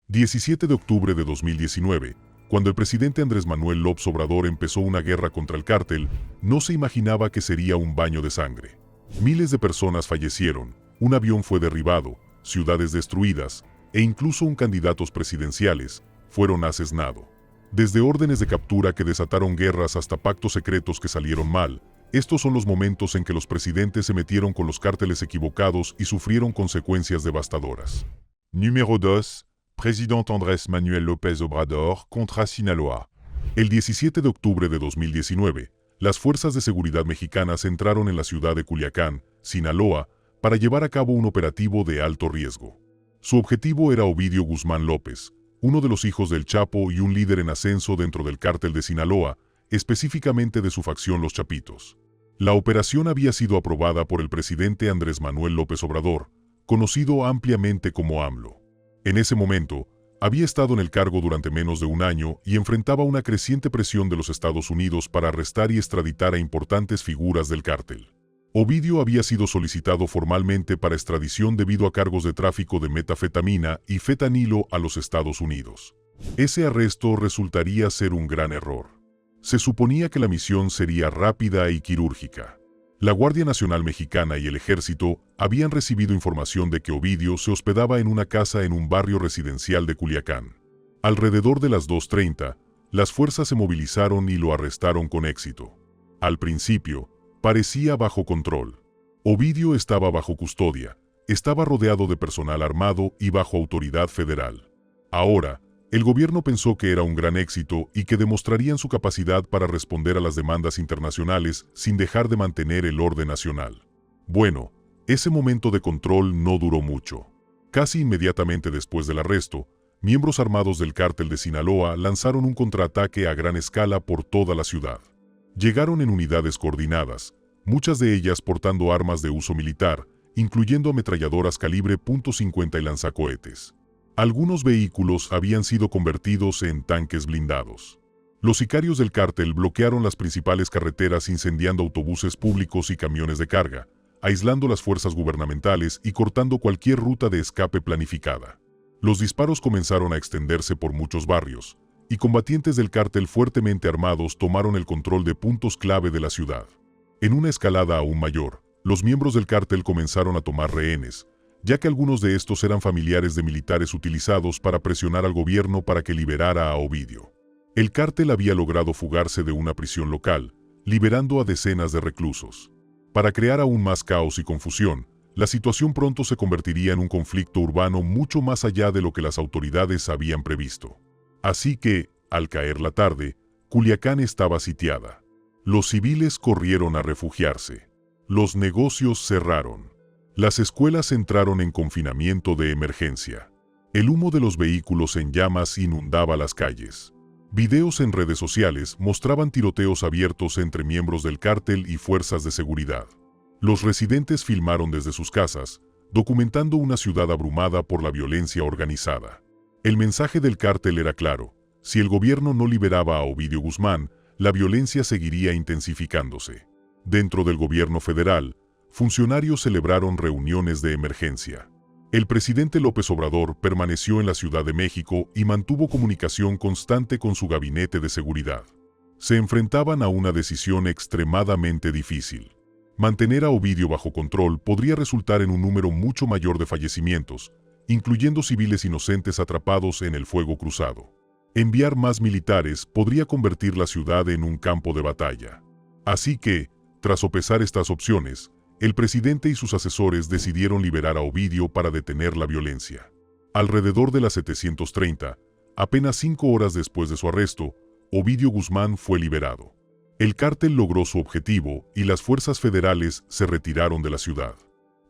17 de octubre de 2019, cuando el presidente Andrés Manuel López Obrador empezó una guerra contra el cártel, no se imaginaba que sería un baño de sangre. Miles de personas fallecieron, un avión fue derribado, ciudades destruidas, e incluso un candidatos presidenciales fueron asesinados. Desde órdenes de captura que desataron guerras hasta pactos secretos que salieron mal, estos son los momentos en que los presidentes se metieron con los cárteles equivocados y sufrieron consecuencias devastadoras. Número 2. Presidente Andrés Manuel López Obrador contra Sinaloa. El 17 de octubre de 2019, las fuerzas de seguridad mexicanas entraron en la ciudad de Culiacán, Sinaloa, para llevar a cabo un operativo de alto riesgo. Su objetivo era Ovidio Guzmán López, uno de los hijos del Chapo y un líder en ascenso dentro del cártel de Sinaloa, específicamente de su facción Los Chapitos. La operación había sido aprobada por el presidente Andrés Manuel López Obrador, conocido ampliamente como AMLO. En ese momento, había estado en el cargo durante menos de un año y enfrentaba una creciente presión de los Estados Unidos para arrestar y extraditar a importantes figuras del cártel. Ovidio había sido solicitado formalmente para extradición debido a cargos de tráfico de metanfetamina y fentanilo a los Estados Unidos. Ese arresto resultaría ser un gran error. Se suponía que la misión sería rápida y quirúrgica. La Guardia Nacional Mexicana y el Ejército habían recibido información de que Ovidio se hospedaba en una casa en un barrio residencial de Culiacán. Alrededor de las 2:30, las fuerzas se movilizaron y lo arrestaron con éxito. Al principio, parecía bajo control. Ovidio estaba bajo custodia, estaba rodeado de personal armado y bajo autoridad federal. Ahora, el gobierno pensó que era un gran éxito y que demostrarían su capacidad para responder a las demandas internacionales sin dejar de mantener el orden nacional. Bueno, ese momento de control no duró mucho. Casi inmediatamente después del arresto, miembros armados del cártel de Sinaloa lanzaron un contraataque a gran escala por toda la ciudad. Llegaron en unidades coordinadas, muchas de ellas portando armas de uso militar, incluyendo ametralladoras calibre .50 y lanzacohetes. Algunos vehículos habían sido convertidos en tanques blindados. Los sicarios del cártel bloquearon las principales carreteras incendiando autobuses públicos y camiones de carga, aislando las fuerzas gubernamentales y cortando cualquier ruta de escape planificada. Los disparos comenzaron a extenderse por muchos barrios, y combatientes del cártel fuertemente armados tomaron el control de puntos clave de la ciudad. En una escalada aún mayor, los miembros del cártel comenzaron a tomar rehenes, ya que algunos de estos eran familiares de militares utilizados para presionar al gobierno para que liberara a Ovidio. El cártel había logrado fugarse de una prisión local, liberando a decenas de reclusos. Para crear aún más caos y confusión, la situación pronto se convertiría en un conflicto urbano mucho más allá de lo que las autoridades habían previsto. Así que, al caer la tarde, Culiacán estaba sitiada. Los civiles corrieron a refugiarse. Los negocios cerraron. Las escuelas entraron en confinamiento de emergencia. El humo de los vehículos en llamas inundaba las calles. Videos en redes sociales mostraban tiroteos abiertos entre miembros del cártel y fuerzas de seguridad. Los residentes filmaron desde sus casas, documentando una ciudad abrumada por la violencia organizada. El mensaje del cártel era claro: si el gobierno no liberaba a Ovidio Guzmán, la violencia seguiría intensificándose. Dentro del gobierno federal, funcionarios celebraron reuniones de emergencia. El presidente López Obrador permaneció en la Ciudad de México y mantuvo comunicación constante con su gabinete de seguridad. Se enfrentaban a una decisión extremadamente difícil. Mantener a Ovidio bajo control podría resultar en un número mucho mayor de fallecimientos, incluyendo civiles inocentes atrapados en el fuego cruzado. Enviar más militares podría convertir la ciudad en un campo de batalla. Así que, tras sopesar estas opciones, el presidente y sus asesores decidieron liberar a Ovidio para detener la violencia. Alrededor de las 7:30, apenas 5 horas después de su arresto, Ovidio Guzmán fue liberado. El cártel logró su objetivo y las fuerzas federales se retiraron de la ciudad.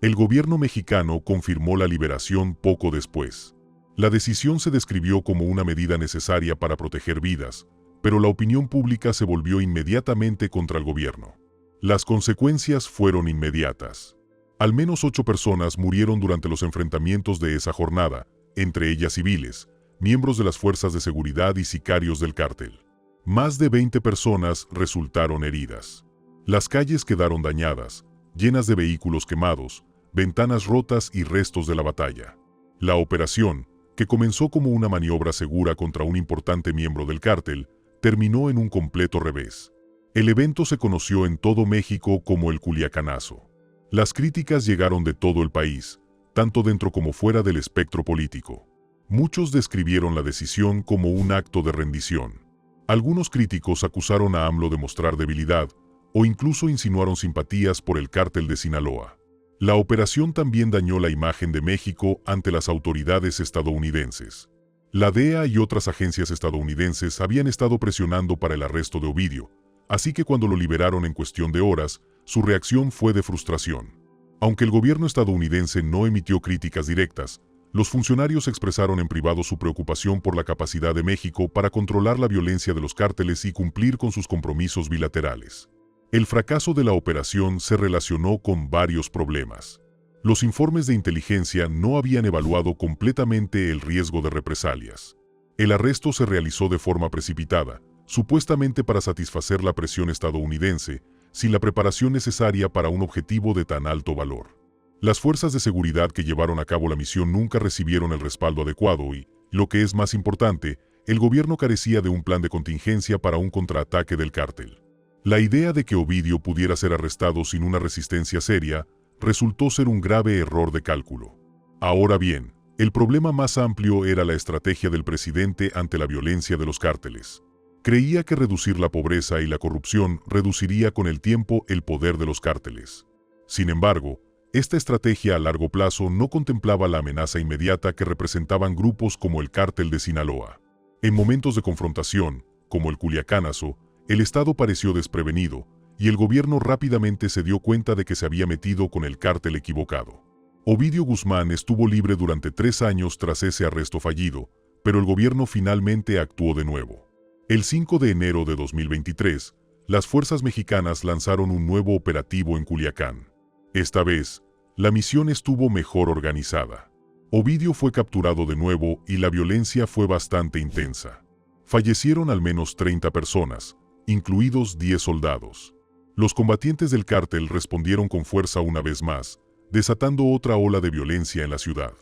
El gobierno mexicano confirmó la liberación poco después. La decisión se describió como una medida necesaria para proteger vidas, pero la opinión pública se volvió inmediatamente contra el gobierno. Las consecuencias fueron inmediatas. Al menos 8 personas murieron durante los enfrentamientos de esa jornada, entre ellas civiles, miembros de las fuerzas de seguridad y sicarios del cártel. Más de 20 personas resultaron heridas. Las calles quedaron dañadas, llenas de vehículos quemados, ventanas rotas y restos de la batalla. La operación, que comenzó como una maniobra segura contra un importante miembro del cártel, terminó en un completo revés. El evento se conoció en todo México como el Culiacanazo. Las críticas llegaron de todo el país, tanto dentro como fuera del espectro político. Muchos describieron la decisión como un acto de rendición. Algunos críticos acusaron a AMLO de mostrar debilidad, o incluso insinuaron simpatías por el cártel de Sinaloa. La operación también dañó la imagen de México ante las autoridades estadounidenses. La DEA y otras agencias estadounidenses habían estado presionando para el arresto de Ovidio, así que cuando lo liberaron en cuestión de horas, su reacción fue de frustración. Aunque el gobierno estadounidense no emitió críticas directas, los funcionarios expresaron en privado su preocupación por la capacidad de México para controlar la violencia de los cárteles y cumplir con sus compromisos bilaterales. El fracaso de la operación se relacionó con varios problemas. Los informes de inteligencia no habían evaluado completamente el riesgo de represalias. El arresto se realizó de forma precipitada, supuestamente para satisfacer la presión estadounidense, sin la preparación necesaria para un objetivo de tan alto valor. Las fuerzas de seguridad que llevaron a cabo la misión nunca recibieron el respaldo adecuado y, lo que es más importante, el gobierno carecía de un plan de contingencia para un contraataque del cártel. La idea de que Ovidio pudiera ser arrestado sin una resistencia seria resultó ser un grave error de cálculo. Ahora bien, el problema más amplio era la estrategia del presidente ante la violencia de los cárteles. Creía que reducir la pobreza y la corrupción reduciría con el tiempo el poder de los cárteles. Sin embargo, esta estrategia a largo plazo no contemplaba la amenaza inmediata que representaban grupos como el cártel de Sinaloa. En momentos de confrontación, como el Culiacanazo, el Estado pareció desprevenido, y el gobierno rápidamente se dio cuenta de que se había metido con el cártel equivocado. Ovidio Guzmán estuvo libre durante 3 años tras ese arresto fallido, pero el gobierno finalmente actuó de nuevo. El 5 de enero de 2023, las fuerzas mexicanas lanzaron un nuevo operativo en Culiacán. Esta vez, la misión estuvo mejor organizada. Ovidio fue capturado de nuevo y la violencia fue bastante intensa. Fallecieron al menos 30 personas, incluidos 10 soldados. Los combatientes del cártel respondieron con fuerza una vez más, desatando otra ola de violencia en la ciudad.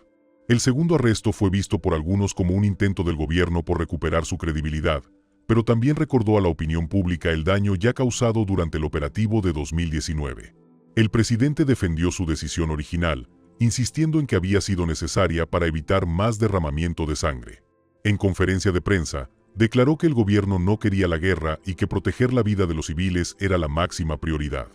El segundo arresto fue visto por algunos como un intento del gobierno por recuperar su credibilidad, pero también recordó a la opinión pública el daño ya causado durante el operativo de 2019. El presidente defendió su decisión original, insistiendo en que había sido necesaria para evitar más derramamiento de sangre. En conferencia de prensa, declaró que el gobierno no quería la guerra y que proteger la vida de los civiles era la máxima prioridad.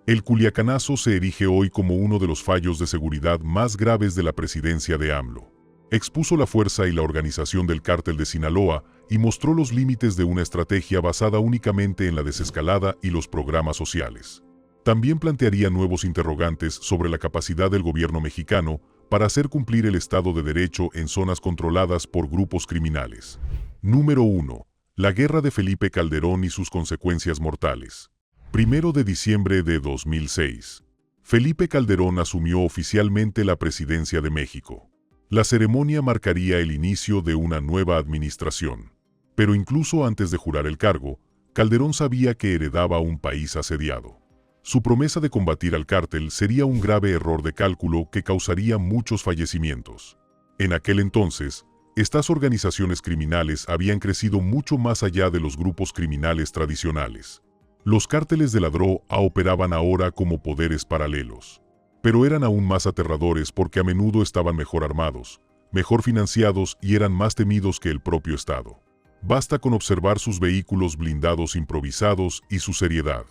El Culiacanazo se erige hoy como uno de los fallos de seguridad más graves de la presidencia de AMLO. Expuso la fuerza y la organización del cártel de Sinaloa y mostró los límites de una estrategia basada únicamente en la desescalada y los programas sociales. También plantearía nuevos interrogantes sobre la capacidad del gobierno mexicano para hacer cumplir el Estado de Derecho en zonas controladas por grupos criminales. Número 1. La guerra de Felipe Calderón y sus consecuencias mortales. 1 de diciembre de 2006. Felipe Calderón asumió oficialmente la presidencia de México. La ceremonia marcaría el inicio de una nueva administración. Pero incluso antes de jurar el cargo, Calderón sabía que heredaba un país asediado. Su promesa de combatir al cártel sería un grave error de cálculo que causaría muchos fallecimientos. En aquel entonces, estas organizaciones criminales habían crecido mucho más allá de los grupos criminales tradicionales. Los cárteles de la droga operaban ahora como poderes paralelos. Pero eran aún más aterradores porque a menudo estaban mejor armados, mejor financiados y eran más temidos que el propio Estado. Basta con observar sus vehículos blindados improvisados y su seriedad.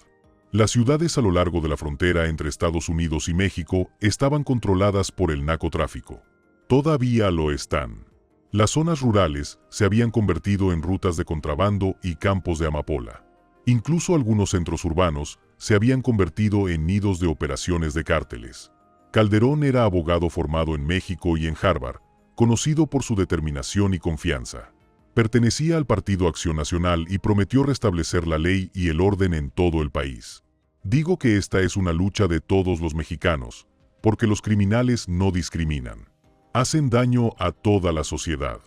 Las ciudades a lo largo de la frontera entre Estados Unidos y México estaban controladas por el narcotráfico. Todavía lo están. Las zonas rurales se habían convertido en rutas de contrabando y campos de amapola. Incluso algunos centros urbanos se habían convertido en nidos de operaciones de cárteles. Calderón era abogado formado en México y en Harvard, conocido por su determinación y confianza. Pertenecía al Partido Acción Nacional y prometió restablecer la ley y el orden en todo el país. Digo que esta es una lucha de todos los mexicanos, porque los criminales no discriminan. Hacen daño a toda la sociedad.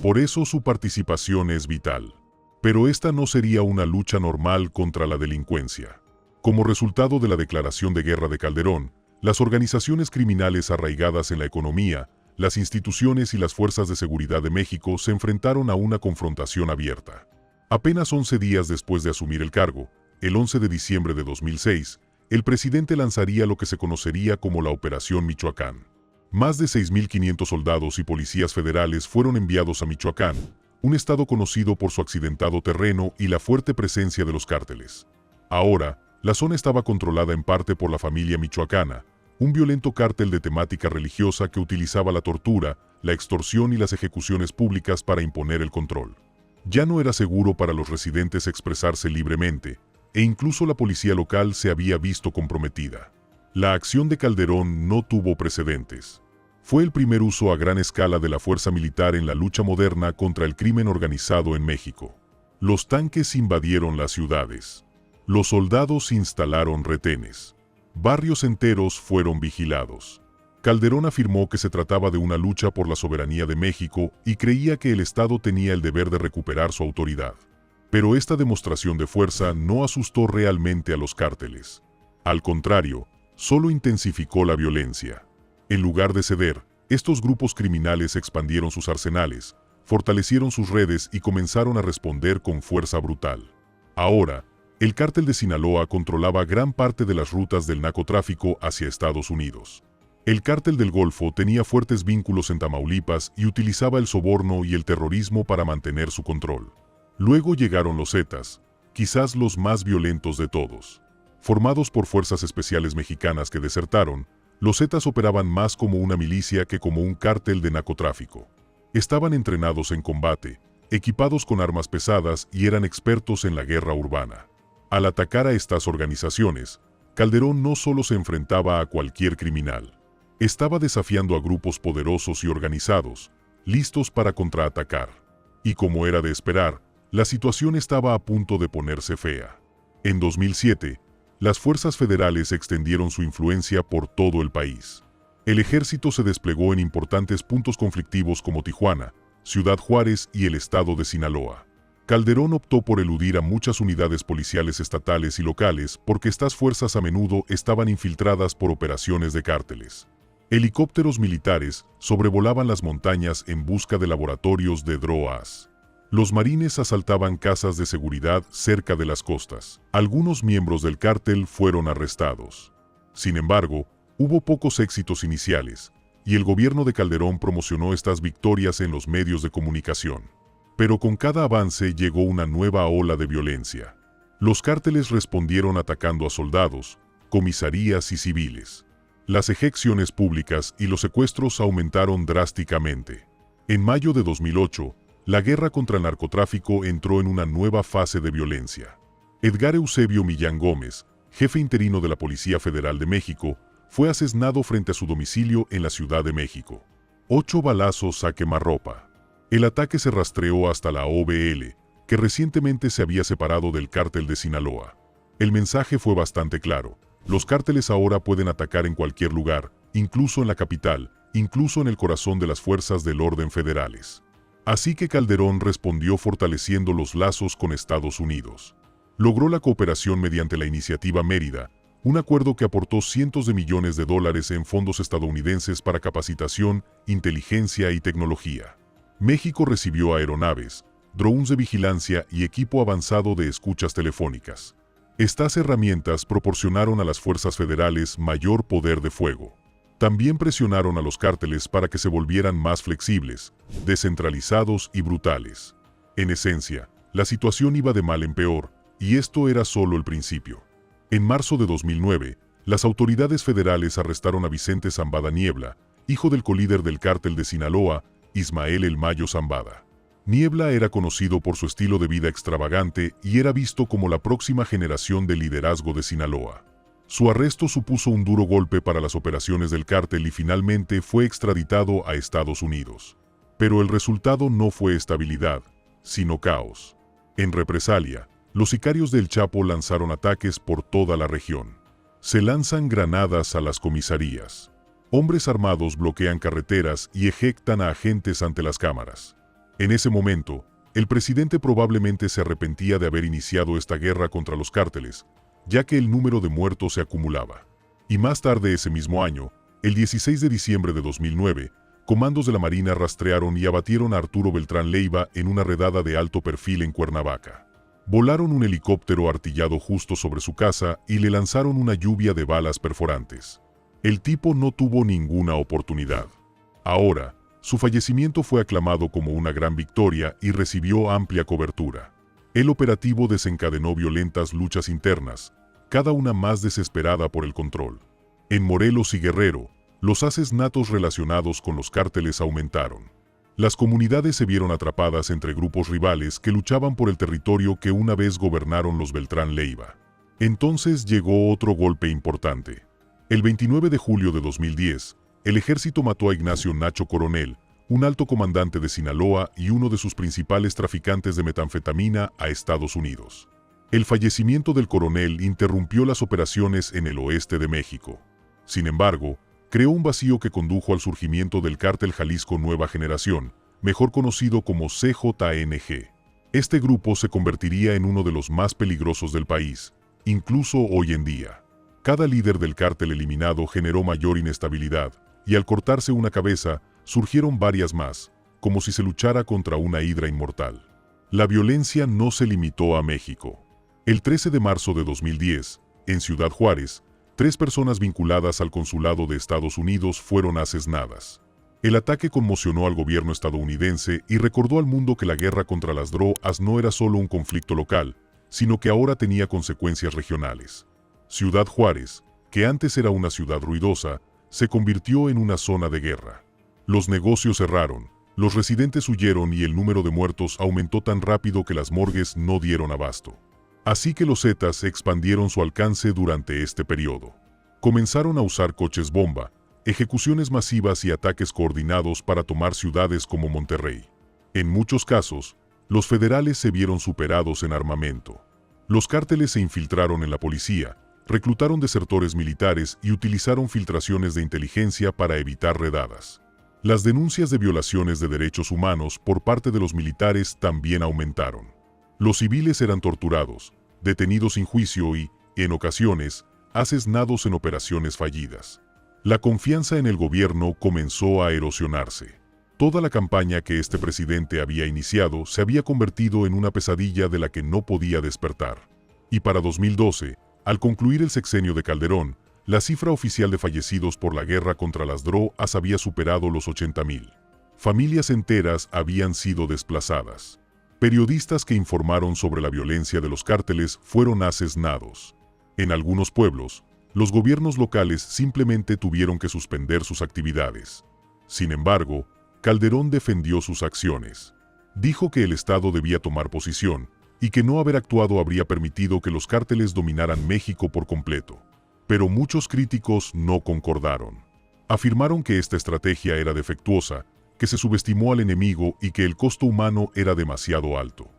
Por eso su participación es vital. Pero esta no sería una lucha normal contra la delincuencia. Como resultado de la declaración de guerra de Calderón, las organizaciones criminales arraigadas en la economía, las instituciones y las fuerzas de seguridad de México se enfrentaron a una confrontación abierta. Apenas 11 días después de asumir el cargo, el 11 de diciembre de 2006, el presidente lanzaría lo que se conocería como la Operación Michoacán. Más de 6.500 soldados y policías federales fueron enviados a Michoacán, un estado conocido por su accidentado terreno y la fuerte presencia de los cárteles. Ahora, la zona estaba controlada en parte por la familia michoacana, un violento cártel de temática religiosa que utilizaba la tortura, la extorsión y las ejecuciones públicas para imponer el control. Ya no era seguro para los residentes expresarse libremente, e incluso la policía local se había visto comprometida. La acción de Calderón no tuvo precedentes. Fue el primer uso a gran escala de la fuerza militar en la lucha moderna contra el crimen organizado en México. Los tanques invadieron las ciudades. Los soldados instalaron retenes. Barrios enteros fueron vigilados. Calderón afirmó que se trataba de una lucha por la soberanía de México y creía que el Estado tenía el deber de recuperar su autoridad. Pero esta demostración de fuerza no asustó realmente a los cárteles. Al contrario, solo intensificó la violencia. En lugar de ceder, estos grupos criminales expandieron sus arsenales, fortalecieron sus redes y comenzaron a responder con fuerza brutal. Ahora, el cártel de Sinaloa controlaba gran parte de las rutas del narcotráfico hacia Estados Unidos. El cártel del Golfo tenía fuertes vínculos en Tamaulipas y utilizaba el soborno y el terrorismo para mantener su control. Luego llegaron los Zetas, quizás los más violentos de todos. Formados por fuerzas especiales mexicanas que desertaron, los Zetas operaban más como una milicia que como un cártel de narcotráfico. Estaban entrenados en combate, equipados con armas pesadas y eran expertos en la guerra urbana. Al atacar a estas organizaciones, Calderón no solo se enfrentaba a cualquier criminal. Estaba desafiando a grupos poderosos y organizados, listos para contraatacar. Y como era de esperar, la situación estaba a punto de ponerse fea. En 2007, las fuerzas federales extendieron su influencia por todo el país. El ejército se desplegó en importantes puntos conflictivos como Tijuana, Ciudad Juárez y el estado de Sinaloa. Calderón optó por eludir a muchas unidades policiales estatales y locales porque estas fuerzas a menudo estaban infiltradas por operaciones de cárteles. Helicópteros militares sobrevolaban las montañas en busca de laboratorios de drogas. Los marines asaltaban casas de seguridad cerca de las costas. Algunos miembros del cártel fueron arrestados. Sin embargo, hubo pocos éxitos iniciales, y el gobierno de Calderón promocionó estas victorias en los medios de comunicación. Pero con cada avance llegó una nueva ola de violencia. Los cárteles respondieron atacando a soldados, comisarías y civiles. Las ejecuciones públicas y los secuestros aumentaron drásticamente. En mayo de 2008, la guerra contra el narcotráfico entró en una nueva fase de violencia. Edgar Eusebio Millán Gómez, jefe interino de la Policía Federal de México, fue asesinado frente a su domicilio en la Ciudad de México. 8 balazos a quemarropa. El ataque se rastreó hasta la OBL, que recientemente se había separado del cártel de Sinaloa. El mensaje fue bastante claro. Los cárteles ahora pueden atacar en cualquier lugar, incluso en la capital, incluso en el corazón de las fuerzas del orden federales. Así que Calderón respondió fortaleciendo los lazos con Estados Unidos. Logró la cooperación mediante la Iniciativa Mérida, un acuerdo que aportó cientos de millones de dólares en fondos estadounidenses para capacitación, inteligencia y tecnología. México recibió aeronaves, drones de vigilancia y equipo avanzado de escuchas telefónicas. Estas herramientas proporcionaron a las fuerzas federales mayor poder de fuego. También presionaron a los cárteles para que se volvieran más flexibles, descentralizados y brutales. En esencia, la situación iba de mal en peor, y esto era solo el principio. En marzo de 2009, las autoridades federales arrestaron a Vicente Zambada Niebla, hijo del colíder del cártel de Sinaloa, Ismael El Mayo Zambada. Niebla era conocido por su estilo de vida extravagante y era visto como la próxima generación de liderazgo de Sinaloa. Su arresto supuso un duro golpe para las operaciones del cártel y finalmente fue extraditado a Estados Unidos. Pero el resultado no fue estabilidad, sino caos. En represalia, los sicarios del Chapo lanzaron ataques por toda la región. Se lanzan granadas a las comisarías. Hombres armados bloquean carreteras y ejecutan a agentes ante las cámaras. En ese momento, el presidente probablemente se arrepentía de haber iniciado esta guerra contra los cárteles, ya que el número de muertos se acumulaba. Y más tarde ese mismo año, el 16 de diciembre de 2009, comandos de la Marina rastrearon y abatieron a Arturo Beltrán Leiva en una redada de alto perfil en Cuernavaca. Volaron un helicóptero artillado justo sobre su casa y le lanzaron una lluvia de balas perforantes. El tipo no tuvo ninguna oportunidad. Ahora, su fallecimiento fue aclamado como una gran victoria y recibió amplia cobertura. El operativo desencadenó violentas luchas internas, cada una más desesperada por el control. En Morelos y Guerrero, los asesinatos relacionados con los cárteles aumentaron. Las comunidades se vieron atrapadas entre grupos rivales que luchaban por el territorio que una vez gobernaron los Beltrán Leiva. Entonces llegó otro golpe importante. El 29 de julio de 2010, el ejército mató a Ignacio Nacho Coronel, un alto comandante de Sinaloa y uno de sus principales traficantes de metanfetamina a Estados Unidos. El fallecimiento del coronel interrumpió las operaciones en el oeste de México. Sin embargo, creó un vacío que condujo al surgimiento del Cártel Jalisco Nueva Generación, mejor conocido como CJNG. Este grupo se convertiría en uno de los más peligrosos del país, incluso hoy en día. Cada líder del cártel eliminado generó mayor inestabilidad, y al cortarse una cabeza, surgieron varias más, como si se luchara contra una hidra inmortal. La violencia no se limitó a México. El 13 de marzo de 2010, en Ciudad Juárez, 3 personas vinculadas al consulado de Estados Unidos fueron asesinadas. El ataque conmocionó al gobierno estadounidense y recordó al mundo que la guerra contra las drogas no era solo un conflicto local, sino que ahora tenía consecuencias regionales. Ciudad Juárez, que antes era una ciudad ruidosa, se convirtió en una zona de guerra. Los negocios cerraron, los residentes huyeron y el número de muertos aumentó tan rápido que las morgues no dieron abasto. Así que los Zetas expandieron su alcance durante este periodo. Comenzaron a usar coches bomba, ejecuciones masivas y ataques coordinados para tomar ciudades como Monterrey. En muchos casos, los federales se vieron superados en armamento. Los cárteles se infiltraron en la policía, reclutaron desertores militares y utilizaron filtraciones de inteligencia para evitar redadas. Las denuncias de violaciones de derechos humanos por parte de los militares también aumentaron. Los civiles eran torturados, detenidos sin juicio y, en ocasiones, asesinados en operaciones fallidas. La confianza en el gobierno comenzó a erosionarse. Toda la campaña que este presidente había iniciado se había convertido en una pesadilla de la que no podía despertar. Y para 2012, al concluir el sexenio de Calderón, la cifra oficial de fallecidos por la guerra contra las drogas había superado los 80,000. Familias enteras habían sido desplazadas. Periodistas que informaron sobre la violencia de los cárteles fueron asesinados. En algunos pueblos, los gobiernos locales simplemente tuvieron que suspender sus actividades. Sin embargo, Calderón defendió sus acciones. Dijo que el Estado debía tomar posición y que no haber actuado habría permitido que los cárteles dominaran México por completo. Pero muchos críticos no concordaron. Afirmaron que esta estrategia era defectuosa, que se subestimó al enemigo y que el costo humano era demasiado alto.